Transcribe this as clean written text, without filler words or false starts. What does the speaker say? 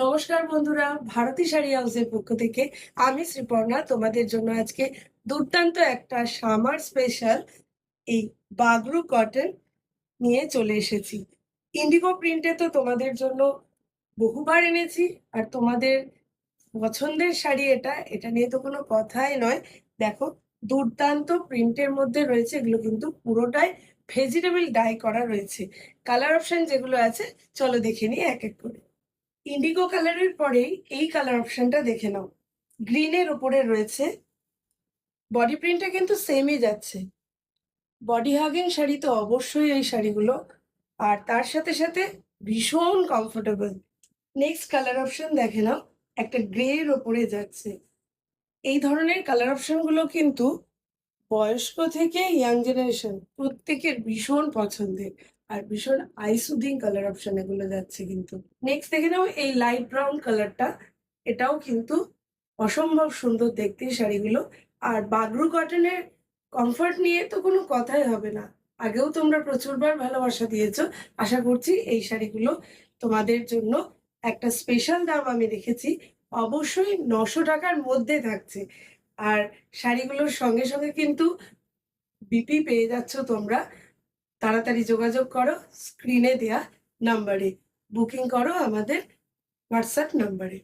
নমস্কার বন্ধুরা, ভারতী শাড়ি হাউসের পক্ষ থেকে আমি শ্রীপর্ণা তোমাদের জন্য আজকে দুর্দান্ত একটা সামার স্পেশাল এই বাগরু কটন নিয়ে চলে এসেছি। ইন্ডিগো প্রিন্টে তো তোমাদের জন্য বহুবার এনেছি, আর তোমাদের পছন্দের শাড়ি এটা নিয়ে তো কোনো কথাই নয়। দেখো, দুর্দান্ত প্রিন্টের মধ্যে রয়েছে, এগুলো কিন্তু পুরোটাই ভেজিটেবল ডাই করা রয়েছে। কালার অপশন যেগুলো আছে, চলো দেখে নিই এক এক করে। ইন্ডিগো কালারের পরেই এই কালার অপশনটা দেখে নাও, গ্রিনের ওপরে রয়েছে। বডি প্রিন্টটা কিন্তু সেমই যাচ্ছে। বডি হাগিং শাড়ি তো অবশ্যই এই শাড়িগুলো, আর তার সাথে সাথে ভীষণ কমফোর্টেবল। নেক্সট কালার অপশন দেখে নাও, একটা গ্রে এর ওপরে যাচ্ছে। এই ধরনের কালার অপশনগুলো কিন্তু বয়স্ক থেকে ইয়াং জেনারেশন প্রত্যেকের ভীষণ পছন্দের, আর ভীষণ আই সুদিং কালার অপশন এগুলো যাচ্ছে কিন্তু। নেক্সট দেখে নাও এই লাইট ব্রাউন কালারটা, এটাও কিন্তু অসম্ভব সুন্দর দেখতে এই শাড়িগুলো। আর বাগরু কটনের কমফর্ট নিয়ে তো কোনো কথাই হবে না, আগেও তোমরা প্রচুরবার ভালোবাসা দিয়েছো। আশা করছি এই শাড়িগুলো তোমাদের জন্য একটা স্পেশাল দাম আমি রেখেছি, অবশ্যই 900 টাকার মধ্যে থাকছে। আর শাড়িগুলোর সঙ্গে সঙ্গে কিন্তু বিপি পেয়ে যাচ্ছ তোমরা। তাড়াতাড়ি যোগাযোগ করো স্ক্রিনে দেয়া নাম্বারে, বুকিং করো আমাদের হোয়াটসঅ্যাপ নাম্বারে।